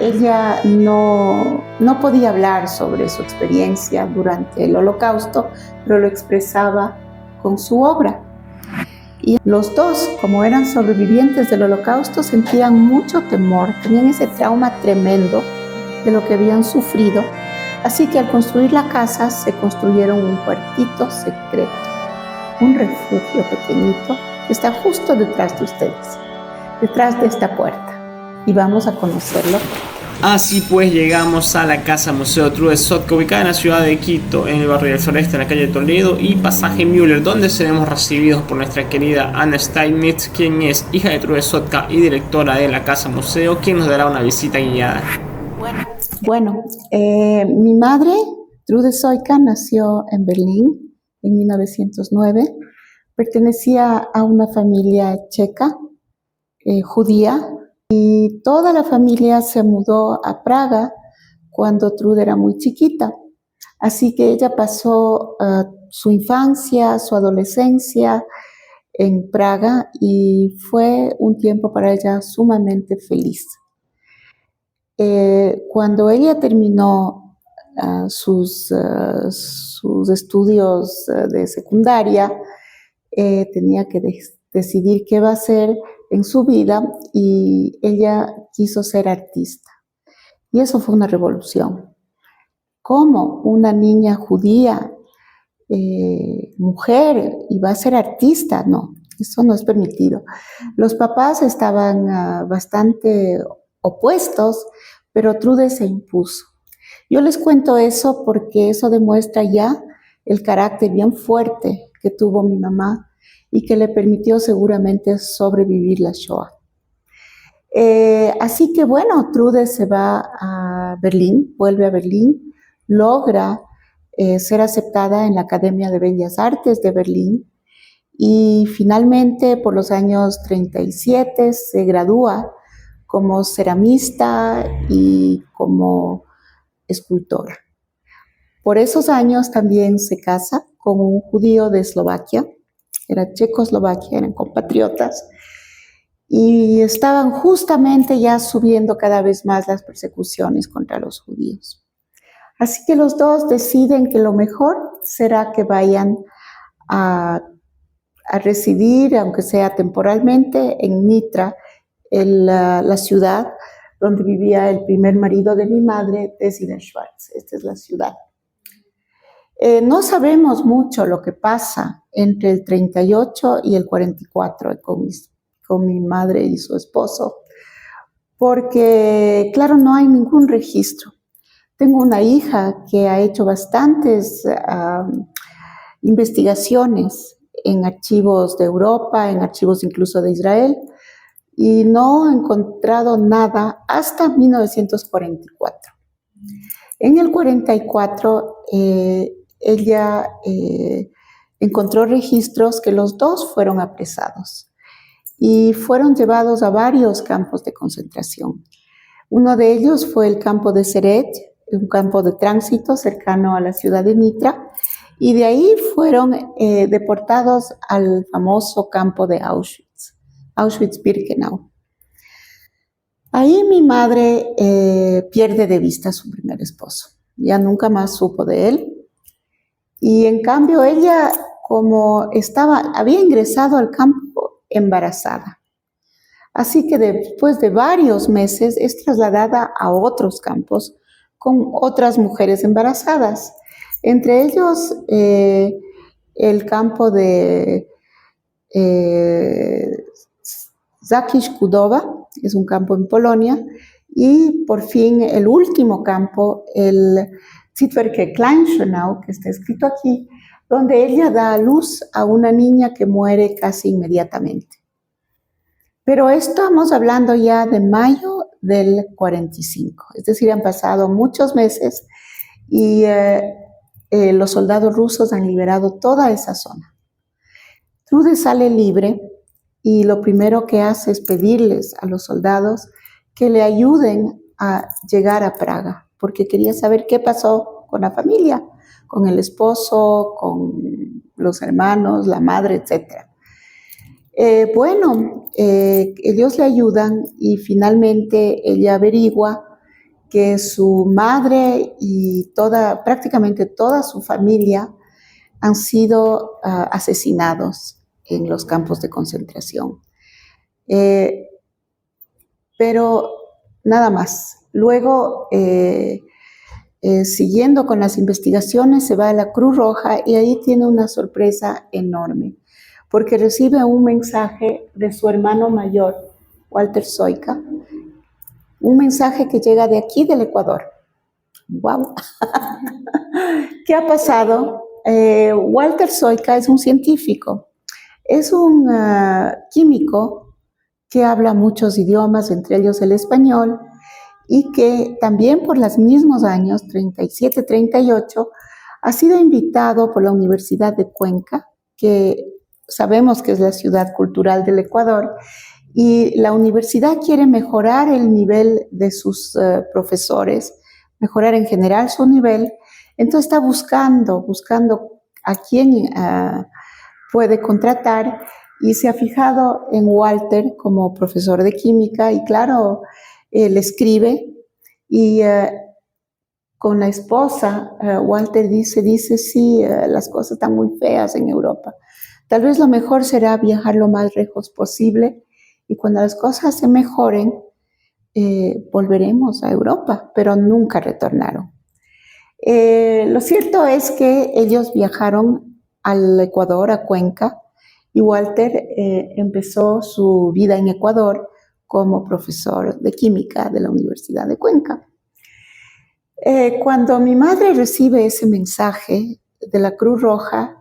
ella no podía hablar sobre su experiencia durante el Holocausto, pero lo expresaba con su obra. Y los dos, como eran sobrevivientes del Holocausto, sentían mucho temor, tenían ese trauma tremendo de lo que habían sufrido. Así que al construir la casa se construyeron un cuartito secreto, un refugio pequeñito que está justo detrás de ustedes, detrás de esta puerta. Y vamos a conocerlo. Así pues llegamos a la Casa Museo Trude Sotka, ubicada en la ciudad de Quito, en el barrio del Floresta, en la calle Toledo y Pasaje Müller, donde seremos recibidos por nuestra querida Anna Steinmetz, quien es hija de Trude Sotka y directora de la Casa Museo, quien nos dará una visita guiada. Bueno, mi madre, Trude Sotka, nació en Berlín en 1909. Pertenecía a una familia checa, judía, y toda la familia se mudó a Praga cuando Trude era muy chiquita. Así que ella pasó su infancia, su adolescencia en Praga y fue un tiempo para ella sumamente feliz. Cuando ella terminó sus estudios de secundaria, tenía que decidir qué va a hacer en su vida y ella quiso ser artista. Y eso fue una revolución. ¿Cómo una niña judía, mujer, iba a ser artista? No, eso no es permitido. Los papás estaban bastante opuestos, pero Trude se impuso. Yo les cuento eso porque eso demuestra ya el carácter bien fuerte que tuvo mi mamá y que le permitió seguramente sobrevivir la Shoah. Así que bueno, Trude se va a Berlín, vuelve a Berlín, logra ser aceptada en la Academia de Bellas Artes de Berlín y finalmente por los años 37 se gradúa como ceramista y como escultora. Por esos años también se casa con un judío de Eslovaquia, era Checoslovaquia, eran compatriotas, y estaban justamente ya subiendo cada vez más las persecuciones contra los judíos. Así que los dos deciden que lo mejor será que vayan a residir, aunque sea temporalmente, en Nitra, la ciudad donde vivía el primer marido de mi madre, Desilder Schwarz. Esta es la ciudad. No sabemos mucho lo que pasa entre el 38 y el 44 con mi madre y su esposo, porque, claro, no hay ningún registro. Tengo una hija que ha hecho bastantes investigaciones en archivos de Europa, en archivos incluso de Israel, y no ha encontrado nada hasta 1944. En el 44, ella encontró registros que los dos fueron apresados y fueron llevados a varios campos de concentración. Uno de ellos fue el campo de Seret, un campo de tránsito cercano a la ciudad de Nitra, y de ahí fueron deportados al famoso campo de Auschwitz, Auschwitz-Birkenau. Ahí mi madre pierde de vista a su primer esposo, ya nunca más supo de él, y en cambio ella, como había ingresado al campo embarazada. Así que después de varios meses es trasladada a otros campos con otras mujeres embarazadas. Entre ellos el campo de Zakish Kudowa, es un campo en Polonia, y por fin el último campo, el Zitwerke Kleinschönau, que está escrito aquí, donde ella da a luz a una niña que muere casi inmediatamente. Pero estamos hablando ya de mayo del 45, es decir, han pasado muchos meses y los soldados rusos han liberado toda esa zona. Trude sale libre y lo primero que hace es pedirles a los soldados que le ayuden a llegar a Praga, porque quería saber qué pasó con la familia, con el esposo, con los hermanos, la madre, etc. Ellos le ayudan y finalmente ella averigua que su madre y prácticamente toda su familia han sido asesinados en los campos de concentración. Pero nada más. Luego, siguiendo con las investigaciones, se va a la Cruz Roja y ahí tiene una sorpresa enorme, porque recibe un mensaje de su hermano mayor, Walter Soyka, un mensaje que llega de aquí, del Ecuador. ¡Wow! ¿Qué ha pasado? Walter Soyka es un científico, es un químico que habla muchos idiomas, entre ellos el español, y que también por los mismos años, 37, 38, ha sido invitado por la Universidad de Cuenca, que sabemos que es la ciudad cultural del Ecuador, y la universidad quiere mejorar el nivel de sus profesores, mejorar en general su nivel, entonces está buscando a quién puede contratar, y se ha fijado en Walter como profesor de química, y claro, él escribe, y con la esposa, Walter dice, sí, las cosas están muy feas en Europa. Tal vez lo mejor será viajar lo más lejos posible, y cuando las cosas se mejoren, volveremos a Europa, pero nunca retornaron. Lo cierto es que ellos viajaron al Ecuador, a Cuenca, y Walter empezó su vida en Ecuador como profesor de química de la Universidad de Cuenca. Cuando mi madre recibe ese mensaje de la Cruz Roja,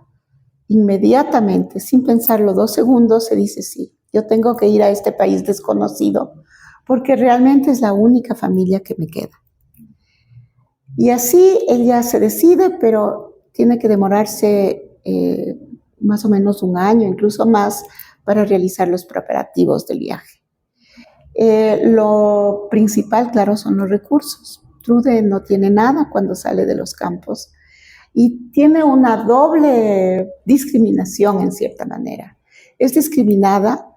inmediatamente, sin pensarlo 2 segundos, se dice sí, yo tengo que ir a este país desconocido porque realmente es la única familia que me queda. Y así ella se decide, pero tiene que demorarse más o menos 1 año, incluso más, para realizar los preparativos del viaje. Lo principal, claro, son los recursos. Trude no tiene nada cuando sale de los campos y tiene una doble discriminación en cierta manera. Es discriminada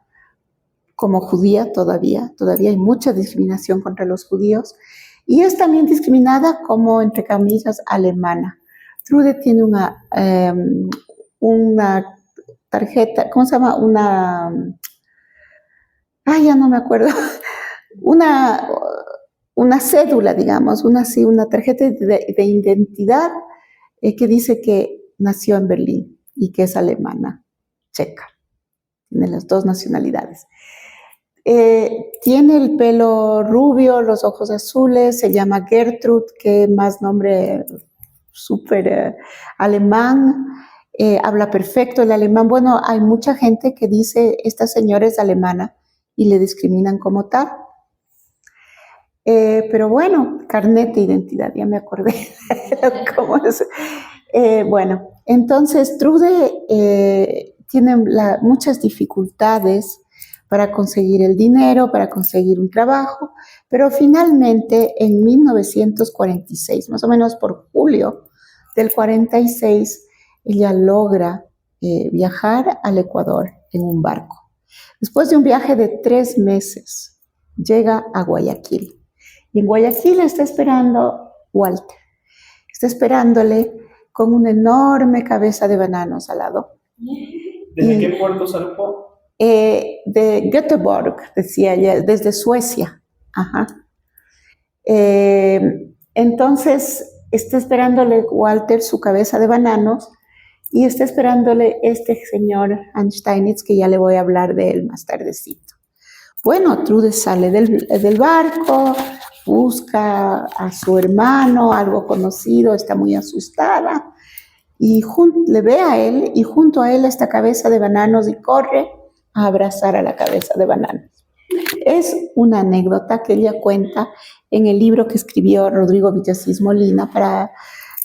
como judía todavía hay mucha discriminación contra los judíos, y es también discriminada como, entre comillas, alemana. Trude tiene una tarjeta, ¿cómo se llama? Ya no me acuerdo, una cédula, digamos, una tarjeta de identidad que dice que nació en Berlín y que es alemana, checa, tiene las 2 nacionalidades. Tiene el pelo rubio, los ojos azules, se llama Gertrud, que más nombre súper alemán, habla perfecto el alemán. Bueno, hay mucha gente que dice, esta señora es alemana, y le discriminan como tal. Pero bueno, carnet de identidad, ya me acordé cómo es. Bueno, entonces Trude tiene muchas dificultades para conseguir el dinero, para conseguir un trabajo, pero finalmente en 1946, más o menos por julio del 46, ella logra viajar al Ecuador en un barco. Después de un viaje de 3 meses, llega a Guayaquil. Y en Guayaquil está esperando Walter. Está esperándole con una enorme cabeza de bananos al lado. ¿Desde qué puerto zarpó? De Göteborg, decía ella, desde Suecia. Ajá. Entonces, está esperándole Walter su cabeza de bananos, y está esperándole este señor Steinitz, que ya le voy a hablar de él más tardecito. Bueno, Trude sale del barco, busca a su hermano, algo conocido, está muy asustada, y le ve a él, y junto a él esta cabeza de bananos, y corre a abrazar a la cabeza de bananos. Es una anécdota que ella cuenta en el libro que escribió Rodrigo Villasís Molina para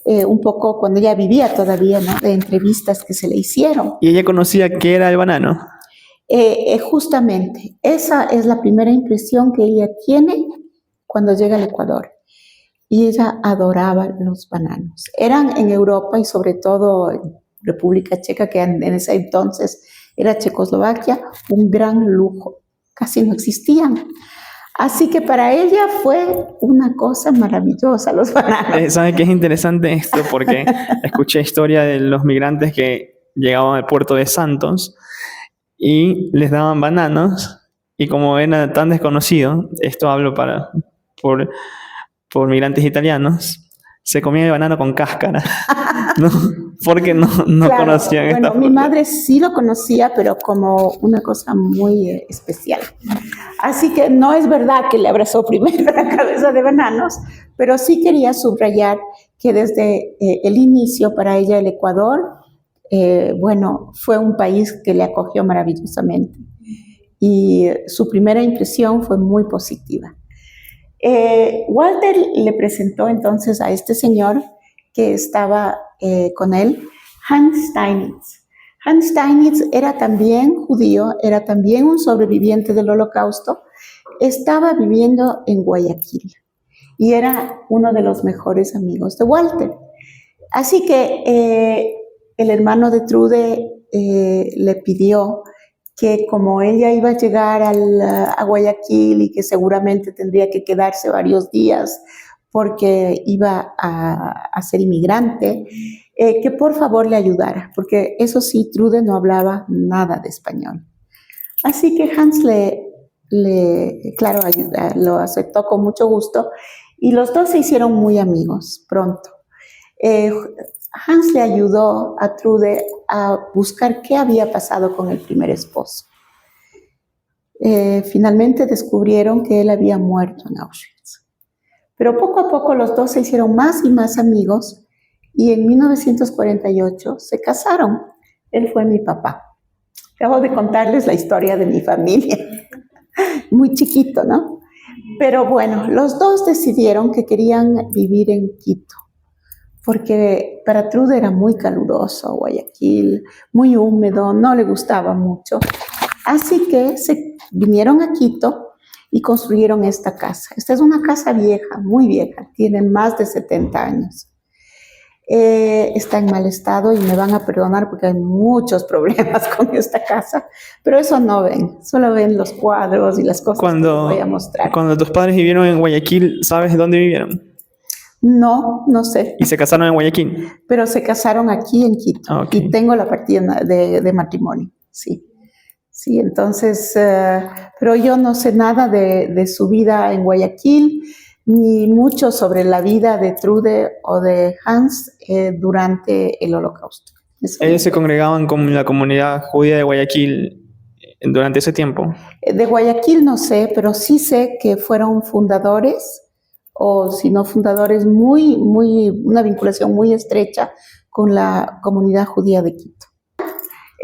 un poco cuando ella vivía todavía, ¿no? De entrevistas que se le hicieron. ¿Y ella conocía qué era el banano? Justamente, esa es la primera impresión que ella tiene cuando llega al Ecuador. Y ella adoraba los bananos. Eran en Europa y sobre todo en República Checa, que en ese entonces era Checoslovaquia, un gran lujo. Casi no existían. Así que para ella fue una cosa maravillosa los bananos. ¿Sabes qué es interesante esto? Porque escuché historia de los migrantes que llegaban al puerto de Santos y les daban bananos y como era tan desconocido, esto hablo por migrantes italianos, se comía el banano con cáscara, ¿no? Porque no Claro, conocían esta bueno, mi fruta. madre sí lo conocía, pero como una cosa muy especial. Así que no es verdad que le abrazó primero la cabeza de bananos, pero sí quería subrayar que desde el inicio para ella el Ecuador, bueno, fue un país que le acogió maravillosamente y su primera impresión fue muy positiva. Walter le presentó entonces a este señor que estaba con él, Hans Steinitz. Hans Steinitz era también judío, era también un sobreviviente del Holocausto, estaba viviendo en Guayaquil y era uno de los mejores amigos de Walter. Así que el hermano de Trude le pidió que como ella iba a llegar a Guayaquil y que seguramente tendría que quedarse varios días porque iba a ser inmigrante, que por favor le ayudara, porque eso sí, Trude no hablaba nada de español. Así que Hans claro, lo aceptó con mucho gusto y los dos se hicieron muy amigos pronto. Hans le ayudó a Trude a buscar qué había pasado con el primer esposo. Finalmente descubrieron que él había muerto en Auschwitz. Pero poco a poco los dos se hicieron más y más amigos y en 1948 se casaron. Él fue mi papá. Acabo de contarles la historia de mi familia. Muy chiquito, ¿no? Pero bueno, los dos decidieron que querían vivir en Quito, porque para Trude era muy caluroso Guayaquil, muy húmedo, no le gustaba mucho. Así que se vinieron a Quito y construyeron esta casa. Esta es una casa vieja, muy vieja, tiene más de 70 años. Está en mal estado y me van a perdonar porque hay muchos problemas con esta casa, pero eso no ven, solo ven los cuadros y las cosas que les voy a mostrar. Cuando tus padres vivieron en Guayaquil, ¿sabes dónde vivieron? No, no sé. ¿Y se casaron en Guayaquil? Pero se casaron aquí en Quito. Okay. Y tengo la partida de matrimonio, sí. Sí, entonces, pero yo no sé nada de su vida en Guayaquil, ni mucho sobre la vida de Trude o de Hans durante el Holocausto. ¿Ellos se congregaban con la comunidad judía de Guayaquil durante ese tiempo? De Guayaquil no sé, pero sí sé que fueron fundadores, o si no fundadores, una vinculación muy estrecha con la comunidad judía de Quito.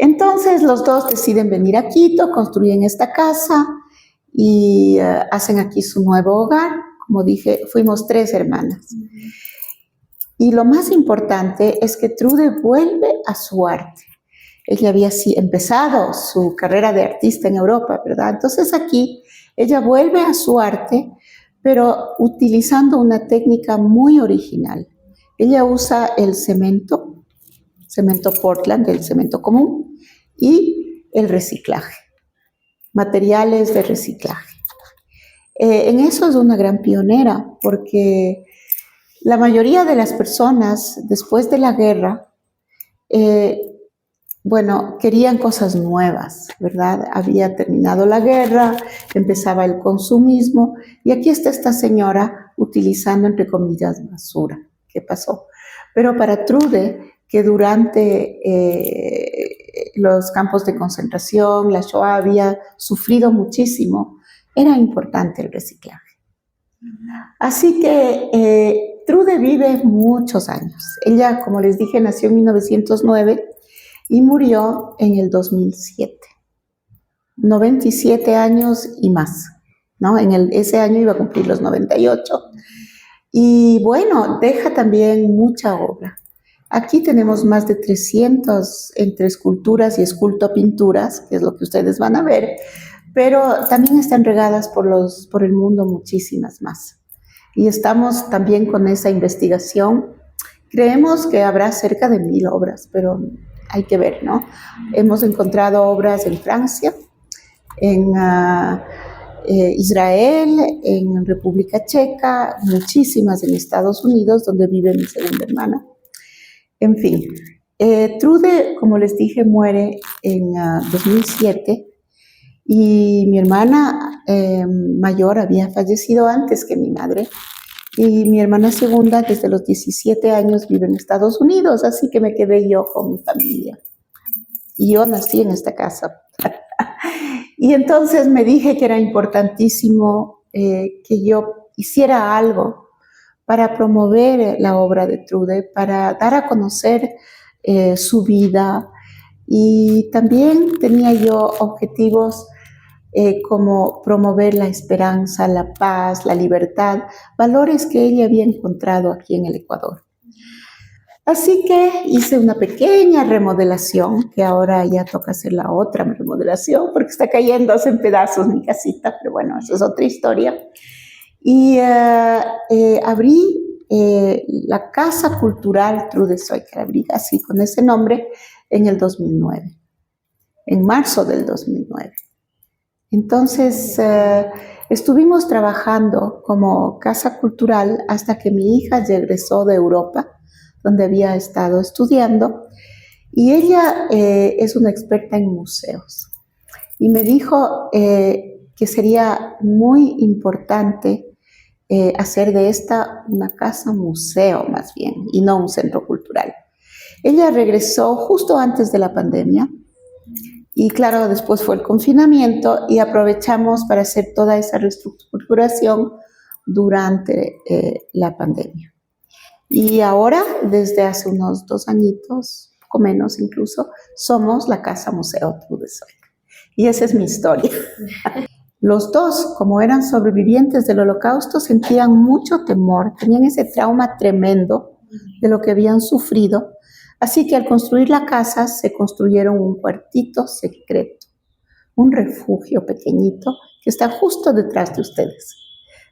Entonces los dos deciden venir a Quito, construyen esta casa y hacen aquí su nuevo hogar. Como dije, fuimos 3 hermanas. Y lo más importante es que Trude vuelve a su arte. Ella había empezado su carrera de artista en Europa, ¿verdad? Entonces aquí ella vuelve a su arte, pero utilizando una técnica muy original. Ella usa el cemento Portland, el cemento común, y el reciclaje, materiales de reciclaje. En eso es una gran pionera, porque la mayoría de las personas después de la guerra, querían cosas nuevas, ¿verdad? Había terminado la guerra, empezaba el consumismo, y aquí está esta señora utilizando, entre comillas, basura. ¿Qué pasó? Pero para Trude, que durante los campos de concentración, la Shoah había sufrido muchísimo, era importante el reciclaje. Así que Trude vive muchos años. Ella, como les dije, nació en 1909 y murió en el 2007. 97 años y más, ¿no? Ese año iba a cumplir los 98. Y bueno, deja también mucha obra. Aquí tenemos más de 300 entre esculturas y escultopinturas, que es lo que ustedes van a ver, pero también están regadas por el mundo muchísimas más. Y estamos también con esa investigación. Creemos que habrá cerca de 1000 obras, pero hay que ver, ¿no? Hemos encontrado obras en Francia, en Israel, en República Checa, muchísimas en Estados Unidos, donde vive mi segunda hermana. En fin, Trude, como les dije, muere en 2007 y mi hermana mayor había fallecido antes que mi madre y mi hermana segunda desde los 17 años vive en Estados Unidos, así que me quedé yo con mi familia. Y yo nací en esta casa. Y entonces me dije que era importantísimo que yo hiciera algo para promover la obra de Trude, para dar a conocer su vida. Y también tenía yo objetivos como promover la esperanza, la paz, la libertad, valores que ella había encontrado aquí en el Ecuador. Así que hice una pequeña remodelación, que ahora ya toca hacer la otra remodelación, porque está cayéndose en pedazos mi casita, pero bueno, eso es otra historia. Y abrí la Casa Cultural Trude Zoicar, abrí así con ese nombre, en el 2009, en marzo del 2009. Entonces, estuvimos trabajando como Casa Cultural hasta que mi hija regresó de Europa, donde había estado estudiando, y ella es una experta en museos. Y me dijo que sería muy importante hacer de esta una casa museo más bien, y no un centro cultural. Ella regresó justo antes de la pandemia, y claro, después fue el confinamiento, y aprovechamos para hacer toda esa reestructuración durante la pandemia. Y ahora, desde hace unos 2 añitos, poco menos incluso, somos la Casa Museo Trude Zoicar. Y esa es mi historia. Los dos, como eran sobrevivientes del Holocausto, sentían mucho temor, tenían ese trauma tremendo de lo que habían sufrido. Así que al construir la casa, se construyeron un cuartito secreto, un refugio pequeñito que está justo detrás de ustedes,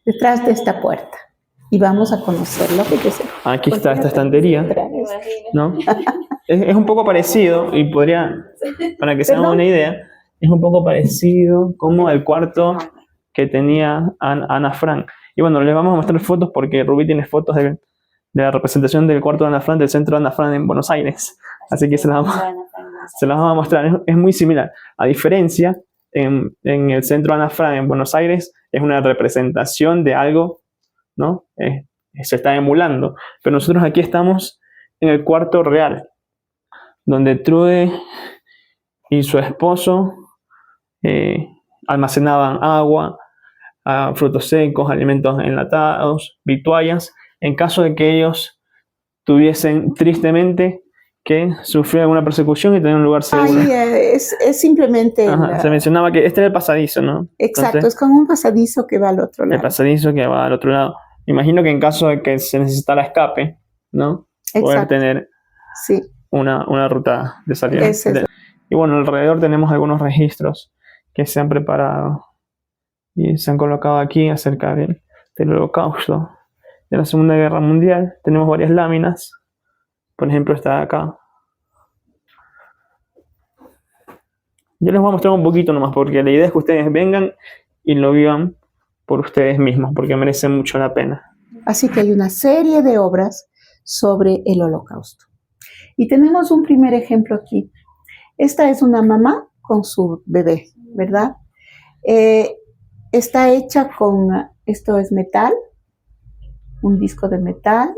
detrás de esta puerta. Y vamos a conocerlo. Aquí está esta estantería, ¿no? Es un poco parecido, y podría, para que se hagan una idea, es un poco parecido como el cuarto que tenía Ana Frank. Y bueno, les vamos a mostrar fotos porque Rubí tiene fotos de la representación del cuarto de Ana Frank, del centro de Ana Frank en Buenos Aires. Así que se las vamos a mostrar. Es muy similar. A diferencia, en el centro de Ana Frank en Buenos Aires es una representación de algo, ¿no? Se está emulando. Pero nosotros aquí estamos en el cuarto real, donde Trude y su esposo almacenaban agua, frutos secos, alimentos enlatados, vituallas, en caso de que ellos tuviesen tristemente que sufrir alguna persecución y tener un lugar seguro. Es simplemente... Se mencionaba que este era el pasadizo, ¿no? Exacto, entonces, es como un pasadizo que va al otro lado. El pasadizo que va al otro lado. Imagino que en caso de que se necesitara escape, ¿no? Exacto. Poder tener una ruta de salida. Y bueno, alrededor tenemos algunos registros que se han preparado y se han colocado aquí acerca del Holocausto, de la Segunda Guerra Mundial. Tenemos varias láminas. Por ejemplo, esta de acá. Yo les voy a mostrar un poquito nomás, porque la idea es que ustedes vengan y lo vivan por ustedes mismos, porque merece mucho la pena. Así que hay una serie de obras sobre el Holocausto. Y tenemos un primer ejemplo aquí. Esta es una mamá con su bebé, ¿verdad? Está hecha con, esto es metal, un disco de metal.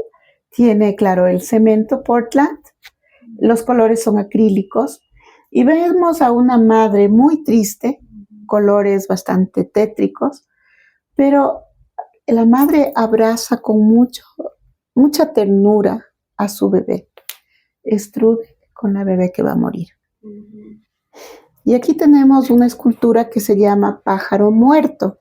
Tiene, claro, el cemento Portland. Los colores son acrílicos. Y vemos a una madre muy triste, colores bastante tétricos, pero la madre abraza con mucha ternura a su bebé. Es Trude con la bebé que va a morir. Y aquí tenemos una escultura que se llama Pájaro Muerto.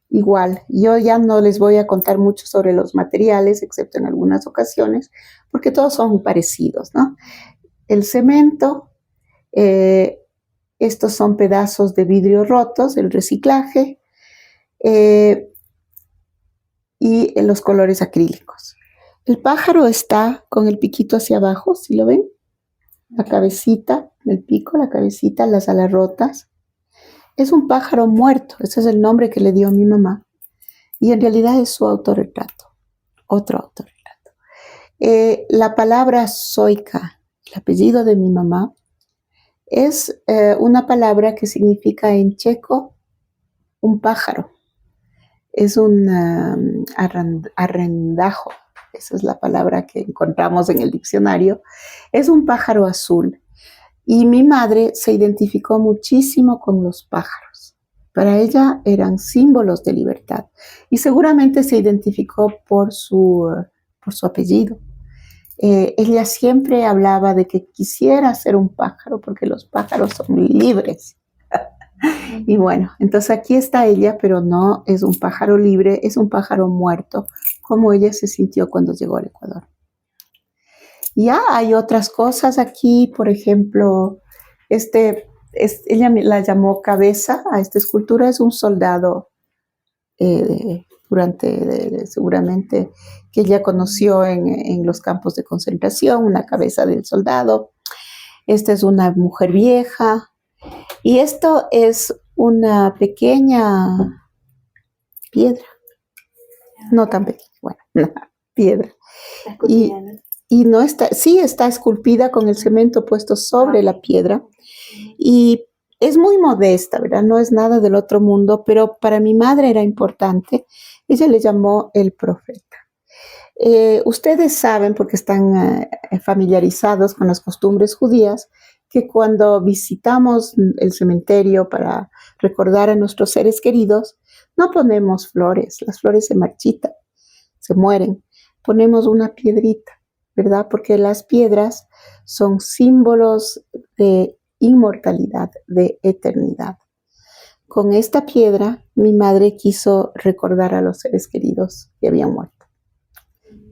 Igual, yo ya no les voy a contar mucho sobre los materiales, excepto en algunas ocasiones, porque todos son parecidos, ¿no? El cemento, estos son pedazos de vidrio rotos, el reciclaje, y los colores acrílicos. El pájaro está con el piquito hacia abajo, ¿sí lo ven? La cabecita, el pico, la cabecita, las alas rotas. es un pájaro muerto, ese es el nombre que le dio mi mamá, y en realidad es su autorretrato, otro autorretrato. La palabra Zoica, el apellido de mi mamá, es una palabra que significa en checo un pájaro. Es un arrendajo, esa es la palabra que encontramos en el diccionario. Es un pájaro azul. Y mi madre se identificó muchísimo con los pájaros. Para ella eran símbolos de libertad. Y seguramente se identificó por su apellido. Ella siempre hablaba de que quisiera ser un pájaro porque los pájaros son libres. Y bueno, entonces aquí está ella, pero no es un pájaro libre, es un pájaro muerto, como ella se sintió cuando llegó al Ecuador. Ya hay otras cosas aquí, por ejemplo, ella la llamó cabeza a esta escultura, es un soldado seguramente que ella conoció en los campos de concentración, una cabeza del soldado. Esta es una mujer vieja. Y esto es una pequeña piedra, no tan pequeña, bueno, una piedra. Y no está, sí está esculpida con el cemento puesto sobre la piedra. Y es muy modesta, ¿verdad? No es nada del otro mundo, pero para mi madre era importante. Ella le llamó el profeta. Ustedes saben, porque están familiarizados con las costumbres judías, que cuando visitamos el cementerio para recordar a nuestros seres queridos, no ponemos flores, las flores se marchitan, se mueren. Ponemos una piedrita, ¿verdad? Porque las piedras son símbolos de inmortalidad, de eternidad. Con esta piedra, mi madre quiso recordar a los seres queridos que habían muerto.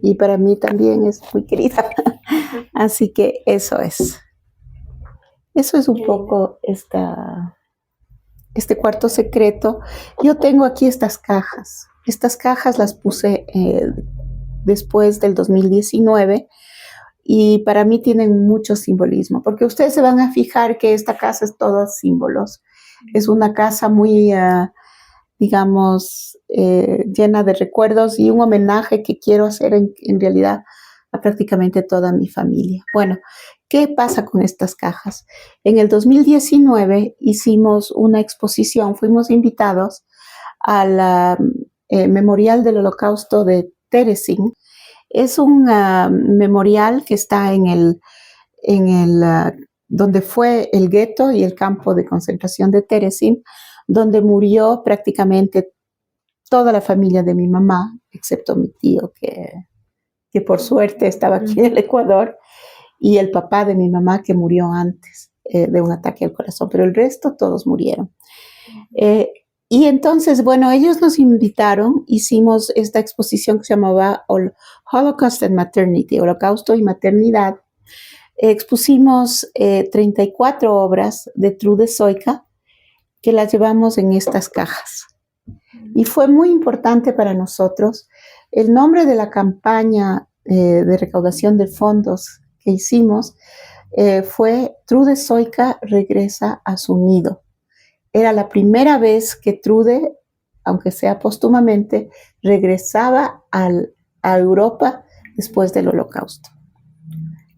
Y para mí también es muy querida. Así que eso es. Eso es un poco este cuarto secreto. Yo tengo aquí estas cajas. Estas cajas las puse después del 2019 y para mí tienen mucho simbolismo, porque ustedes se van a fijar que esta casa es toda símbolos. Es una casa muy, digamos, llena de recuerdos y un homenaje que quiero hacer en realidad a prácticamente toda mi familia. Bueno, ¿qué pasa con estas cajas? En el 2019 hicimos una exposición, fuimos invitados al Memorial del Holocausto de Terezín. Es un memorial que está donde fue el gueto y el campo de concentración de Terezín, donde murió prácticamente toda la familia de mi mamá, excepto mi tío, que por suerte estaba aquí en el Ecuador, y el papá de mi mamá, que murió antes de un ataque al corazón, pero el resto todos murieron. Y entonces, bueno, ellos nos invitaron, hicimos esta exposición que se llamaba Holocaust and Maternity, Holocausto y Maternidad. Expusimos 34 obras de Trude Zoica que las llevamos en estas cajas. Y fue muy importante para nosotros. El nombre de la campaña de recaudación de fondos que hicimos fue Trude Zoica regresa a su nido. Era la primera vez que Trude, aunque sea póstumamente, regresaba a Europa después del Holocausto.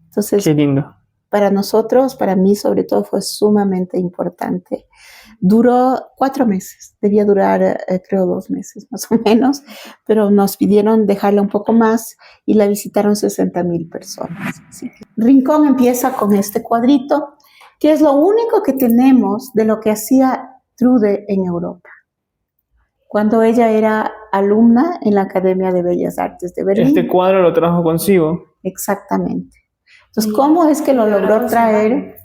Entonces, qué lindo. Para nosotros, para mí sobre todo, fue sumamente importante. Duró 4 meses, debía durar creo 2 meses más o menos, pero nos pidieron dejarla un poco más y la visitaron 60,000 personas. Así que Rincón empieza con este cuadrito, que es lo único que tenemos de lo que hacía Trude en Europa, cuando ella era alumna en la Academia de Bellas Artes de Berlín. Este cuadro lo trajo consigo. Exactamente. Entonces, ¿cómo es que lo logró traer?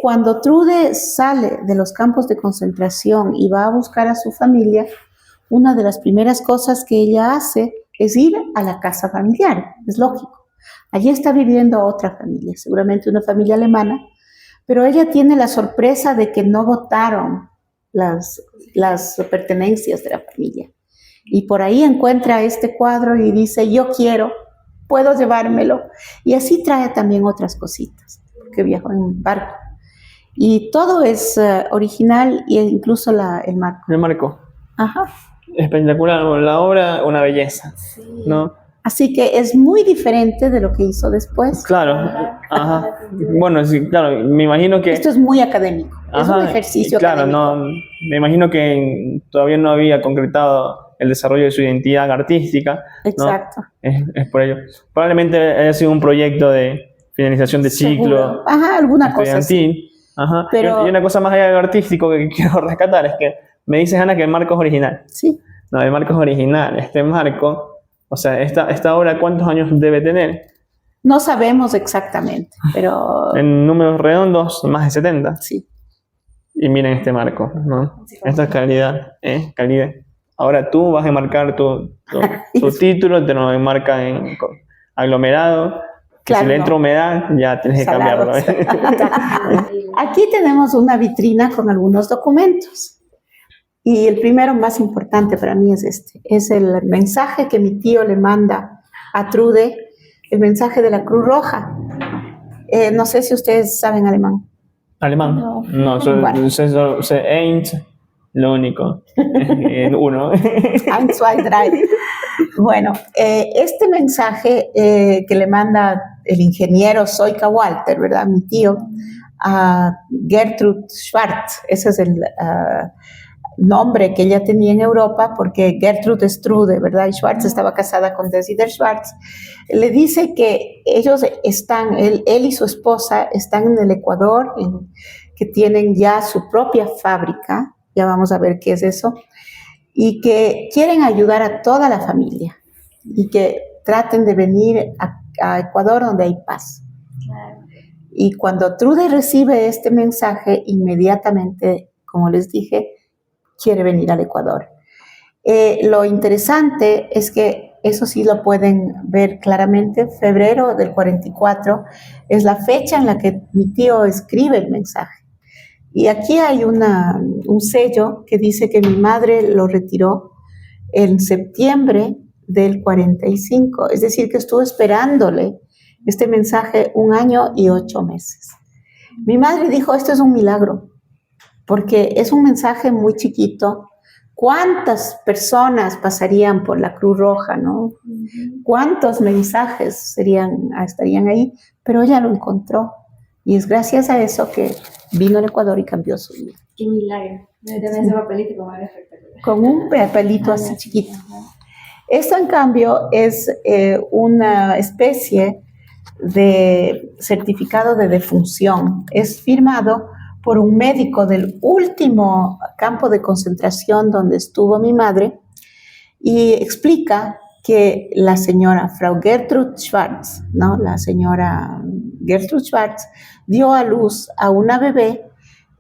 Cuando Trude sale de los campos de concentración y va a buscar a su familia, una de las primeras cosas que ella hace es ir a la casa familiar, es lógico. Allí está viviendo otra familia, seguramente una familia alemana, pero ella tiene la sorpresa de que no votaron las pertenencias de la familia. Y por ahí encuentra este cuadro y dice, yo quiero, puedo llevármelo. Y así trae también otras cositas, porque viajó en barco. Y todo es original e incluso el marco. El marco. Ajá. Espectacular, bueno, la obra, una belleza, Sí. ¿no? Así que es muy diferente de lo que hizo después. Claro, ajá. Bueno, sí, claro, me imagino que... Esto es muy académico, es un ejercicio claro, académico. No, me imagino que todavía no había concretado el desarrollo de su identidad artística, ¿no? Exacto. Es por ello. Probablemente haya sido un proyecto de finalización de ciclo. Ajá, alguna cosa así. Ajá. Pero... Y una cosa más allá de lo artístico que quiero rescatar es que me dices, Ana, que el marco es original. Sí. No, el marco es original. Este marco, o sea, esta obra, ¿cuántos años debe tener? No sabemos exactamente, pero... En números redondos, más de 70. Sí. Y miren este marco, ¿no? Esta es calidad, calidad. Ahora tú vas a enmarcar tu título, te lo enmarca en aglomerado. Claro, si le entra humedad, ya tienes que cambiarlo. Aquí tenemos una vitrina con algunos documentos. Y el primero más importante para mí es este. Es el mensaje que mi tío le manda a Trude, el mensaje de la Cruz Roja. No sé si ustedes saben alemán. ¿Alemán? No, solo sé eins, lo único. Uno. Eins, zwei, drei. Bueno, este mensaje que le manda el ingeniero Soika Walter, ¿verdad? Mi tío, a Gertrud Schwarz, ese es el nombre que ella tenía en Europa, porque Gertrud es Trude, ¿verdad? Y Schwarz estaba casada con Desider Schwarz. Le dice que ellos están, él y su esposa están en el Ecuador, que tienen ya su propia fábrica, ya vamos a ver qué es eso, y que quieren ayudar a toda la familia y que traten de venir a Ecuador donde hay paz. Claro. Y cuando Trude recibe este mensaje, inmediatamente, como les dije, quiere venir al Ecuador. Lo interesante es que eso sí lo pueden ver claramente, febrero del 44 es la fecha en la que mi tío escribe el mensaje. Y aquí hay un sello que dice que mi madre lo retiró en septiembre del 45, es decir, que estuvo esperándole este mensaje 1 año y 8 meses. Mi madre dijo, esto es un milagro, porque es un mensaje muy chiquito. ¿Cuántas personas pasarían por la Cruz Roja, no? ¿Cuántos mensajes estarían ahí? Pero ella lo encontró. Y es gracias a eso que vino al Ecuador y cambió su vida. ¡Qué milagro! Ese papelito como era espectacular. Con un papelito así chiquito. Esto, en cambio, es una especie de certificado de defunción. Es firmado por un médico del último campo de concentración donde estuvo mi madre y explica que la señora Frau Gertrud Schwarz, ¿no? La señora Gertrud Schwarz dio a luz a una bebé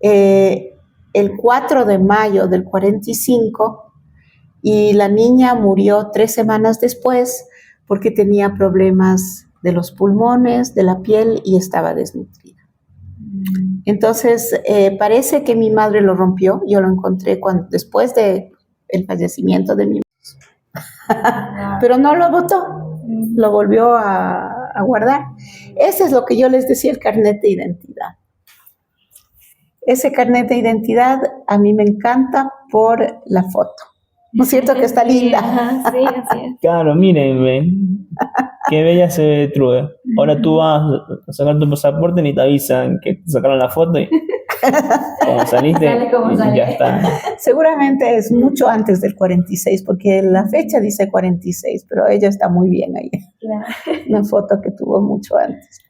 el 4 de mayo del 45 y la niña murió 3 semanas después porque tenía problemas de los pulmones, de la piel y estaba desnutrida. Entonces, parece que mi madre lo rompió. Yo lo encontré después del fallecimiento de mi madre. Pero no lo botó, lo volvió a guardar. Ese es lo que yo les decía, el carnet de identidad. Ese carnet de identidad a mí me encanta por la foto. ¿No es cierto que está linda? Sí, así es. Claro, miren, qué bella se ve Trude. Ahora tú vas a sacar tu pasaporte y te avisan que te sacaron la foto y como saliste, Sale como sale. ya está. Seguramente es mucho antes del 46, porque la fecha dice 46, pero ella está muy bien ahí. Claro. Una foto que tuvo mucho antes.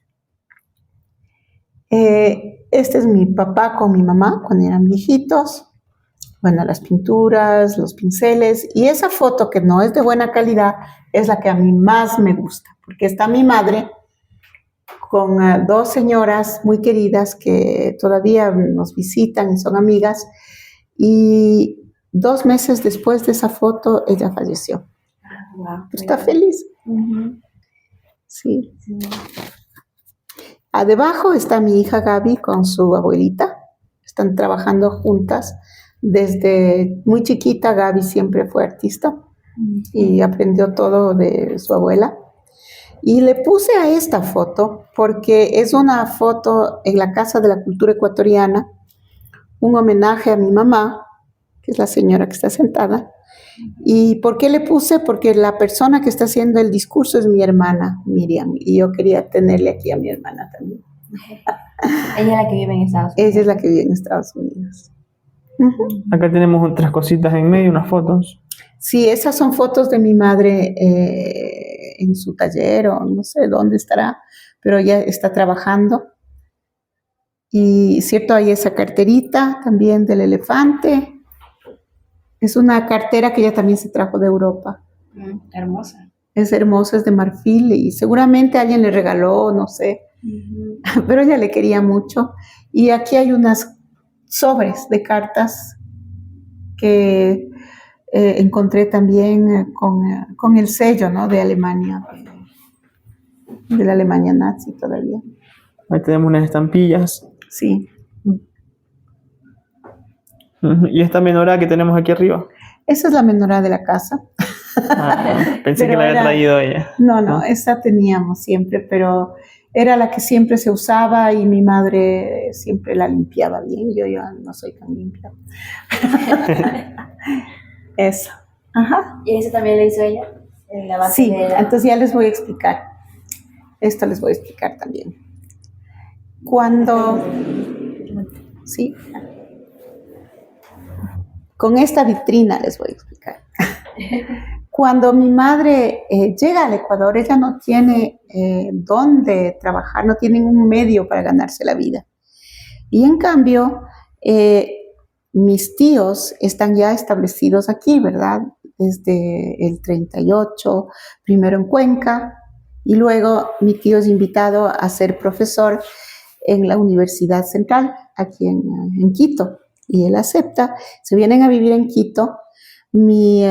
Este es mi papá con mi mamá cuando eran viejitos. Bueno, las pinturas, los pinceles, y esa foto que no es de buena calidad es la que a mí más me gusta, porque está mi madre con 2 señoras muy queridas que todavía nos visitan y son amigas, y 2 meses después de esa foto ella falleció. Wow, Está feliz. Sí. Debajo está mi hija Gaby con su abuelita, están trabajando juntas. Desde muy chiquita Gaby siempre fue artista y aprendió todo de su abuela. Y le puse a esta foto porque es una foto en la Casa de la Cultura Ecuatoriana, un homenaje a mi mamá, que es la señora que está sentada. ¿Y por qué le puse? Porque la persona que está haciendo el discurso es mi hermana, Miriam, y yo quería tenerle aquí a mi hermana también. Ella es la que vive en Estados Unidos. Ella es la que vive en Estados Unidos. Uh-huh. Acá tenemos otras cositas en medio, unas fotos. Sí, esas son fotos de mi madre en su taller o no sé dónde estará, pero ella está trabajando. Y cierto, hay esa carterita también del elefante. Es una cartera que ella también se trajo de Europa. Hermosa. Es hermosa, es de marfil y seguramente alguien le regaló, no sé, pero ella le quería mucho. Y aquí hay unas sobres de cartas que encontré también con el sello, ¿no?, de Alemania, de la Alemania nazi todavía. Ahí tenemos unas estampillas. Sí. ¿Y esta menorá que tenemos aquí arriba? Esa es la menorá de la casa. Pensé que la había traído ella. No, esa teníamos siempre, pero era la que siempre se usaba y mi madre siempre la limpiaba bien. Yo no soy tan limpia. Eso. Ajá. ¿Y eso también lo hizo ella? En la base Sí, de la... entonces ya les voy a explicar. Esto les voy a explicar también. Cuando... Sí. Con esta vitrina les voy a explicar. Cuando mi madre llega al Ecuador, ella no tiene dónde trabajar, no tiene ningún medio para ganarse la vida. Y en cambio, mis tíos están ya establecidos aquí, ¿verdad? Desde el 38, primero en Cuenca, y luego mi tío es invitado a ser profesor en la Universidad Central, aquí en Quito. Y él acepta, se vienen a vivir en Quito, mi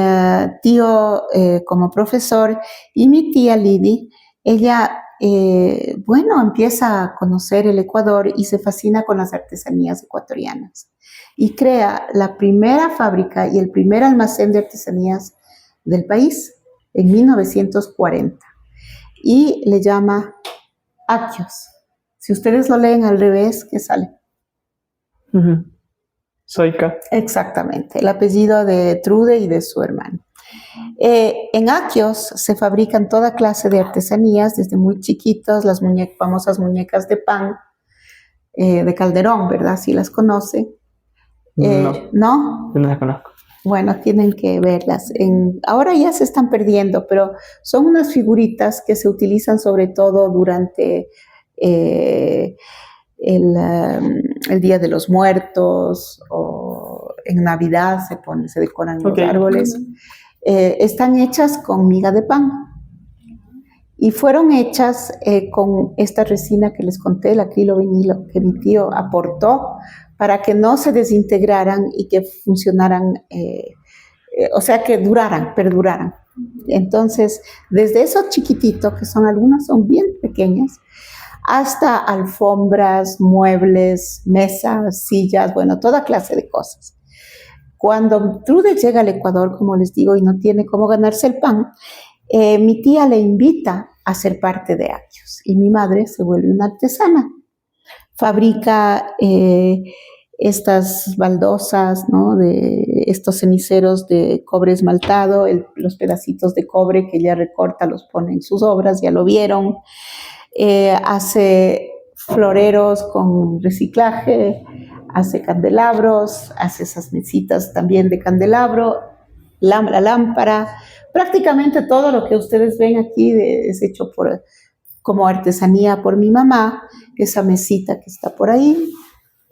tío como profesor y mi tía Lidi, ella, empieza a conocer el Ecuador y se fascina con las artesanías ecuatorianas y crea la primera fábrica y el primer almacén de artesanías del país en 1940 y le llama Aquios. Si ustedes lo leen al revés, ¿qué sale? Soica. Exactamente, el apellido de Trude y de su hermano. En Aquios se fabrican toda clase de artesanías, desde muy chiquitos, las famosas muñecas de pan, de Calderón, ¿verdad? Si las conoce. No. ¿No? Yo no las conozco. Bueno, tienen que verlas. Ahora ya se están perdiendo, pero son unas figuritas que se utilizan sobre todo durante el Día de los Muertos o en Navidad se decoran los árboles. Están hechas con miga de pan y fueron hechas con esta resina que les conté, el acrilovinilo, que mi tío aportó para que no se desintegraran y que funcionaran, o sea, que perduraran. Entonces, desde esos chiquititos, que algunas son bien pequeñas, hasta alfombras, muebles, mesas, sillas, bueno, toda clase de cosas. Cuando Trude llega al Ecuador, como les digo, y no tiene cómo ganarse el pan, mi tía le invita a ser parte de Aquios y mi madre se vuelve una artesana. Fabrica estas baldosas, ¿no?, de estos ceniceros de cobre esmaltado, los pedacitos de cobre que ella recorta, los pone en sus obras, ya lo vieron. Hace floreros con reciclaje, hace candelabros, hace esas mesitas también de candelabro, la lámpara, prácticamente todo lo que ustedes ven aquí es hecho como artesanía por mi mamá, esa mesita que está por ahí,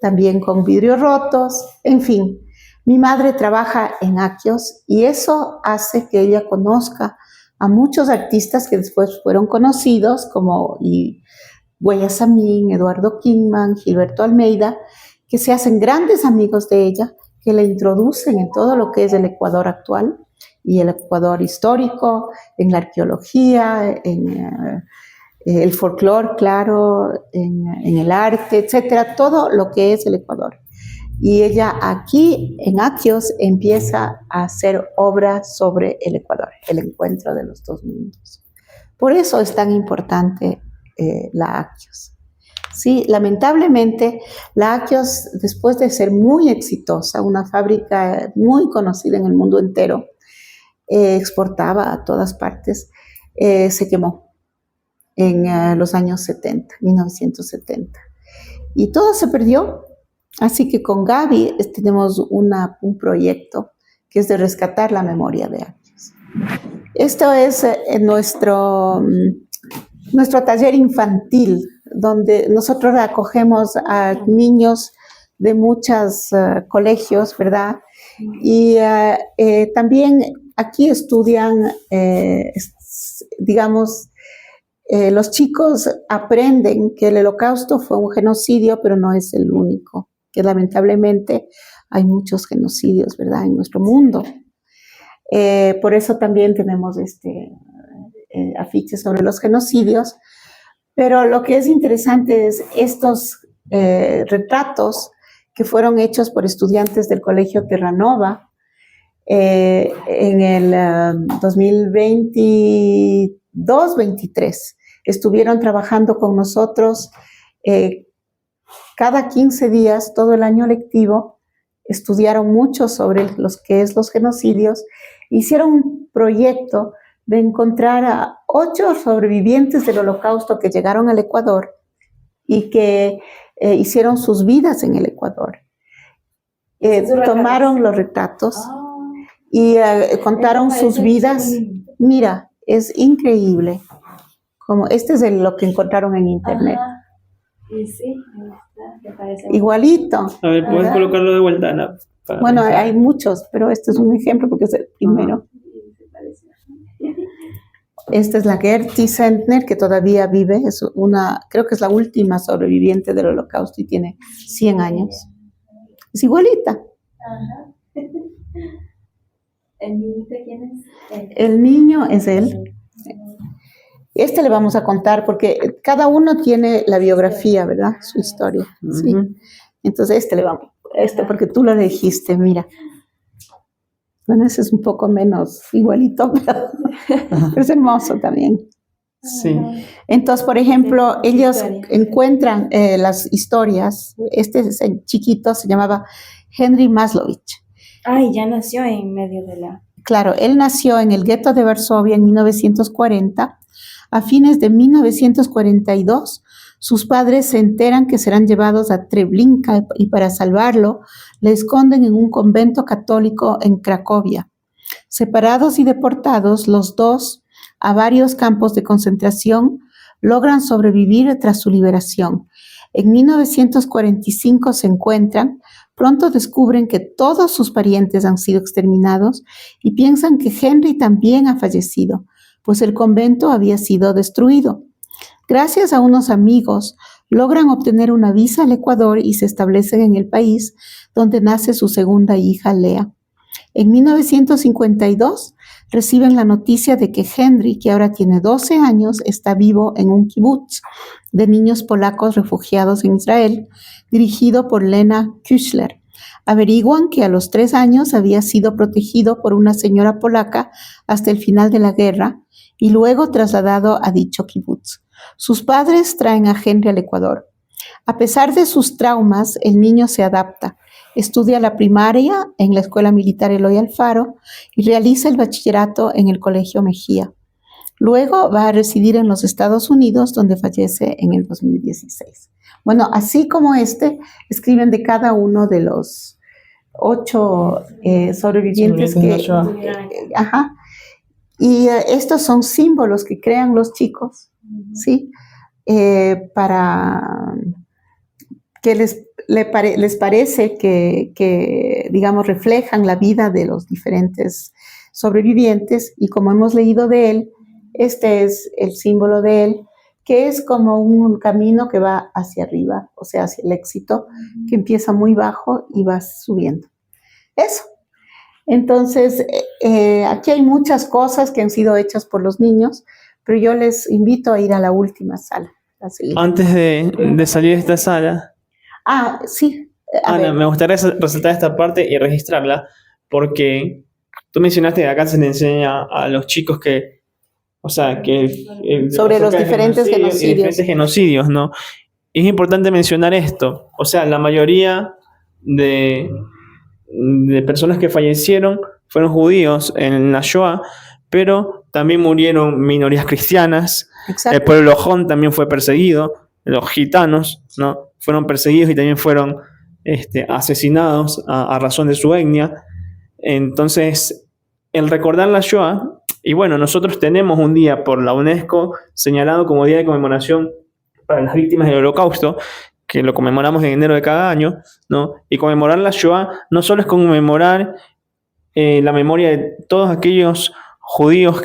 también con vidrios rotos, en fin. Mi madre trabaja en Aquios y eso hace que ella conozca a muchos artistas que después fueron conocidos como Güella Samín, Eduardo Kingman, Gilberto Almeida, que se hacen grandes amigos de ella, que la introducen en todo lo que es el Ecuador actual y el Ecuador histórico, en la arqueología, en el folclore, claro, en el arte, etcétera, todo lo que es el Ecuador. Y ella aquí en Aquios empieza a hacer obras sobre el Ecuador, el encuentro de los dos mundos. Por eso es tan importante la Agios. Sí, lamentablemente, la Agios, después de ser muy exitosa, una fábrica muy conocida en el mundo entero, exportaba a todas partes, se quemó en los años 70, 1970. Y todo se perdió. Así que con Gaby tenemos un proyecto que es de rescatar la memoria de Agios. Esto es nuestro taller infantil, donde nosotros acogemos a niños de muchos colegios, ¿verdad? Y también aquí estudian, digamos, los chicos aprenden que el Holocausto fue un genocidio, pero no es el único, que lamentablemente hay muchos genocidios, ¿verdad?, en nuestro mundo. Por eso también tenemos afiches sobre los genocidios, pero lo que es interesante es estos retratos que fueron hechos por estudiantes del Colegio Terranova en el 2022-23. Estuvieron trabajando con nosotros cada 15 días, todo el año lectivo. Estudiaron mucho sobre los genocidios. Hicieron un proyecto de encontrar a 8 sobrevivientes del Holocausto que llegaron al Ecuador y que hicieron sus vidas en el Ecuador. Tomaron los retratos y contaron sus vidas. Mira, es increíble. Como este es lo que encontraron en internet. Y sí, Igualito. A ver, ¿puedes colocarlo de vuelta, Ana? Bueno, hay muchos, pero este es un ejemplo porque es el primero. Esta es la Gertie Sentner, que todavía vive. Creo que es la última sobreviviente del Holocausto y tiene 100 años. Es igualita. Ajá. ¿El niñito quién es? El niño es él. Este le vamos a contar porque cada uno tiene la biografía, ¿verdad? Su historia. ¿Sí? Entonces porque tú lo dijiste, mira. Bueno, ese es un poco menos igualito, pero es hermoso también. Sí. Entonces, por ejemplo, ellos encuentran las historias. Ese chiquito se llamaba Henry Maslovich. Ay, ya nació en medio de la... Claro, él nació en el gueto de Varsovia en 1940. A fines de 1942, sus padres se enteran que serán llevados a Treblinka y para salvarlo, le esconden en un convento católico en Cracovia. Separados y deportados, los dos a varios campos de concentración, logran sobrevivir tras su liberación. En 1945 se encuentran, pronto descubren que todos sus parientes han sido exterminados y piensan que Henry también ha fallecido, pues el convento había sido destruido. Gracias a unos amigos, logran obtener una visa al Ecuador y se establecen en el país, donde nace su segunda hija, Lea. En 1952 reciben la noticia de que Henry, que ahora tiene 12 años, está vivo en un kibutz de niños polacos refugiados en Israel, dirigido por Lena Küchler. Averiguan que a los 3 años había sido protegido por una señora polaca hasta el final de la guerra y luego trasladado a dicho kibutz. Sus padres traen a Henry al Ecuador. A pesar de sus traumas, el niño se adapta. Estudia la primaria en la Escuela Militar Eloy Alfaro y realiza el bachillerato en el Colegio Mejía. Luego va a residir en los Estados Unidos, donde fallece en el 2016. Bueno, así como escriben de cada uno de los 8 sobrevivientes y estos son símbolos que crean los chicos, ¿sí? Para que les parece que, digamos, reflejan la vida de los diferentes sobrevivientes, y como hemos leído de él, este es el símbolo de él, que es como un camino que va hacia arriba, o sea, hacia el éxito, que empieza muy bajo y va subiendo. Eso. Entonces, aquí hay muchas cosas que han sido hechas por los niños, pero yo les invito a ir a la última sala. Antes de salir de esta sala, sí. Ana, me gustaría resaltar esta parte y registrarla, porque tú mencionaste que acá se le enseña a los chicos que O sea, Sobre los acerca de diferentes y genocidios. diferentes genocidios, ¿no? Es importante mencionar esto. O sea, la mayoría de personas que fallecieron fueron judíos en la Shoah, pero también murieron minorías cristianas. El Exacto. pueblo Jón también fue perseguido, los gitanos, ¿no? Fueron perseguidos y también fueron asesinados a razón de su etnia. Entonces, el recordar la Shoah, y bueno, nosotros tenemos un día por la UNESCO señalado como Día de Conmemoración para las Víctimas del Holocausto, que lo conmemoramos en enero de cada año, ¿no? Y conmemorar la Shoah no solo es conmemorar la memoria de todos aquellos judíos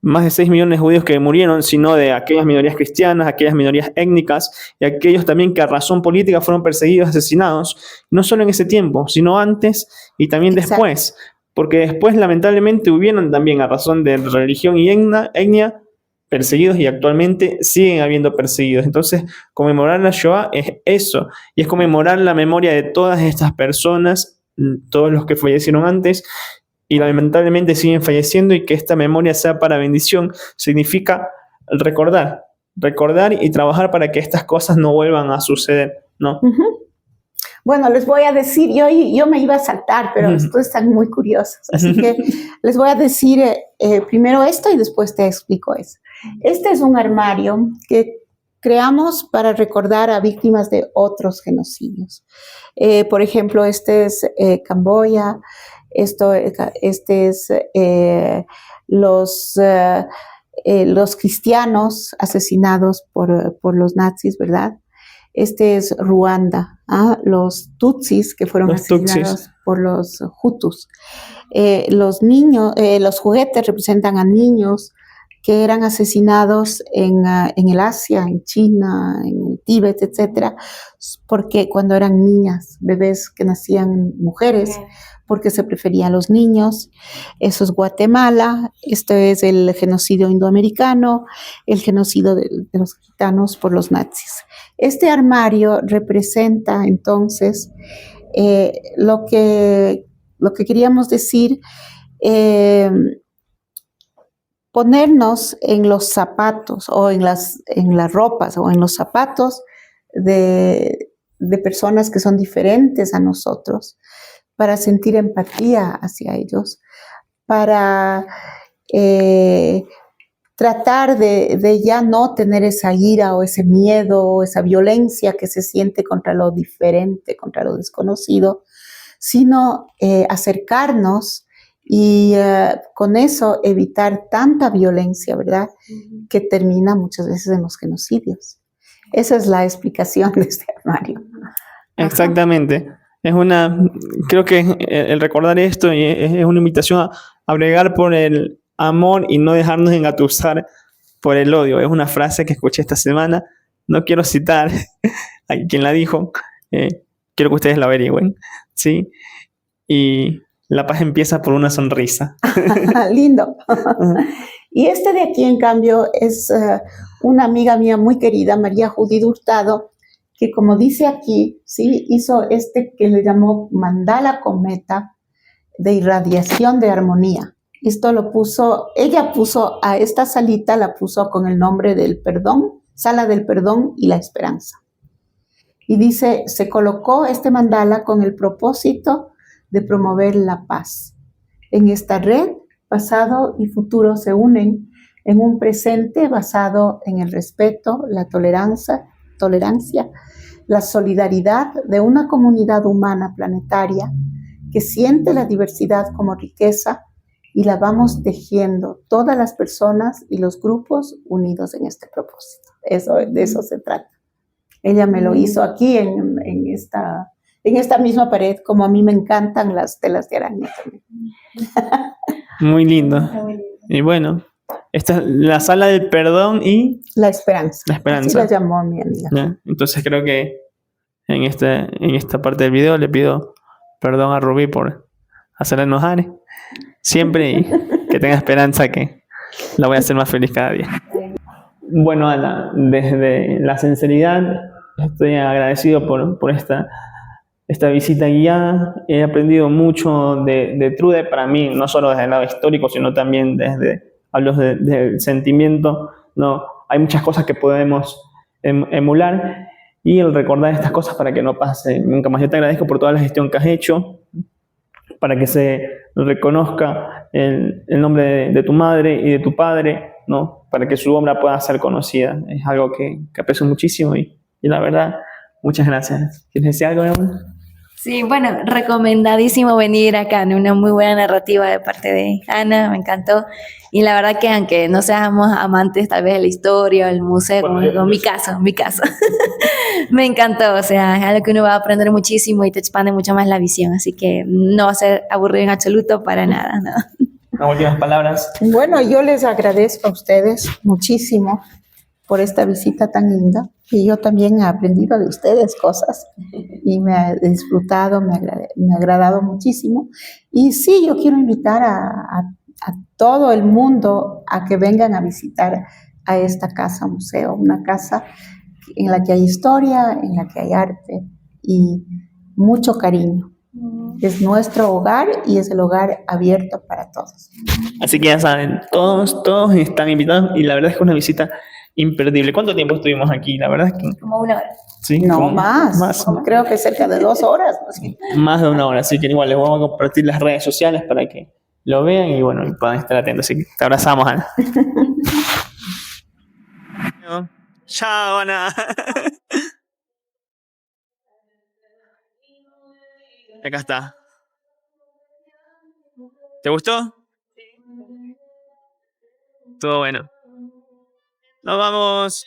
más de 6 millones de judíos que murieron, sino de aquellas minorías cristianas, aquellas minorías étnicas y aquellos también que a razón política fueron perseguidos, asesinados, no solo en ese tiempo, sino antes y también Exacto. después, porque después lamentablemente hubieron también a razón de religión y etnia perseguidos y actualmente siguen habiendo perseguidos. Entonces, conmemorar la Shoah es eso, y es conmemorar la memoria de todas estas personas, todos los que fallecieron antes y lamentablemente siguen falleciendo, y que esta memoria sea para bendición significa recordar y trabajar para que estas cosas no vuelvan a suceder, ¿no? Ujú. Bueno, les voy a decir, yo me iba a saltar, pero ustedes están muy curiosos, así que les voy a decir primero esto y después te explico eso. Este es un armario que creamos para recordar a víctimas de otros genocidios. Por ejemplo, este es Camboya, este es los cristianos asesinados por los nazis, ¿verdad? Este es Ruanda, los tutsis que fueron asesinados por los hutus. Los niños, los juguetes representan a niños que eran asesinados en el Asia, en China, en el Tíbet, etcétera, porque cuando eran niñas, bebés que nacían mujeres, porque se preferían los niños. Eso es Guatemala. Esto es el genocidio indoamericano, el genocidio de los gitanos por los nazis. Este armario representa entonces lo que queríamos decir, ponernos en los zapatos o en las ropas o en los zapatos de personas que son diferentes a nosotros, para sentir empatía hacia ellos, para tratar de ya no tener esa ira o ese miedo o esa violencia que se siente contra lo diferente, contra lo desconocido, sino acercarnos y con eso evitar tanta violencia, ¿verdad? Que termina muchas veces en los genocidios. Esa es la explicación de este armario. Exactamente. Creo que el recordar esto es una invitación a bregar por el amor y no dejarnos engatusar por el odio. Es una frase que escuché esta semana. No quiero citar a quien la dijo. Quiero que ustedes la averigüen, ¿sí? Y la paz empieza por una sonrisa. Lindo. Y este de aquí, en cambio, es una amiga mía muy querida, María Judith Hurtado, que, como dice aquí, ¿sí?, hizo que le llamó mandala cometa de irradiación de armonía. Esto ella puso a esta salita, la puso con el nombre del perdón, Sala del Perdón y la Esperanza. Y dice, se colocó este mandala con el propósito de promover la paz. En esta red, pasado y futuro se unen en un presente basado en el respeto, la tolerancia, la solidaridad de una comunidad humana planetaria que siente la diversidad como riqueza, y la vamos tejiendo todas las personas y los grupos unidos en este propósito. De eso se trata. Ella me lo hizo aquí en esta misma pared, como a mí me encantan las telas de araña también. Muy lindo. Y bueno, esta es la Sala del Perdón y la Esperanza. La Esperanza. Así la llamó mi amiga. ¿Ya? Entonces creo que en esta parte del video le pido perdón a Rubí por hacerla enojar siempre, y que tenga esperanza que la voy a hacer más feliz cada día. Bueno, Ana, desde la sinceridad estoy agradecido por esta visita guiada. He aprendido mucho de Trude, para mí, no solo desde el lado histórico, sino también desde hablo del sentimiento, ¿no? Hay muchas cosas que podemos emular y el recordar estas cosas para que no pase nunca más. Yo te agradezco por toda la gestión que has hecho, para que se reconozca el nombre de tu madre y de tu padre, ¿no? Para que su obra pueda ser conocida. Es algo que aprecio muchísimo y la verdad, muchas gracias. ¿Quieres decir algo, Evan? Sí, bueno, recomendadísimo venir acá, ¿no? Una muy buena narrativa de parte de Ana, me encantó. Y la verdad que aunque no seamos amantes tal vez de la historia o el museo, Bueno, como en mi caso, me encantó. O sea, es algo que uno va a aprender muchísimo y te expande mucho más la visión. Así que no va a ser aburrido en absoluto para nada, ¿no? Unas últimas palabras. Bueno, yo les agradezco a ustedes muchísimo por esta visita tan linda y yo también he aprendido de ustedes cosas y me ha disfrutado, me ha agradado muchísimo. Y sí, yo quiero invitar a todo el mundo a que vengan a visitar a esta casa museo, una casa en la que hay historia, en la que hay arte y mucho cariño. Es nuestro hogar y es el hogar abierto para todos. Así que ya saben, todos están invitados y la verdad es que es una visita imperdible. ¿Cuánto tiempo estuvimos aquí? La verdad es que Como una hora. sí, No como más, creo que cerca de 2 horas. ¿No? Sí. más de una hora. Así que igual les vamos a compartir las redes sociales para que lo vean y bueno, y puedan estar atentos. Así que te abrazamos, Ana. Chao, Ana. Acá está. ¿Te gustó? Todo bueno. Nos vamos.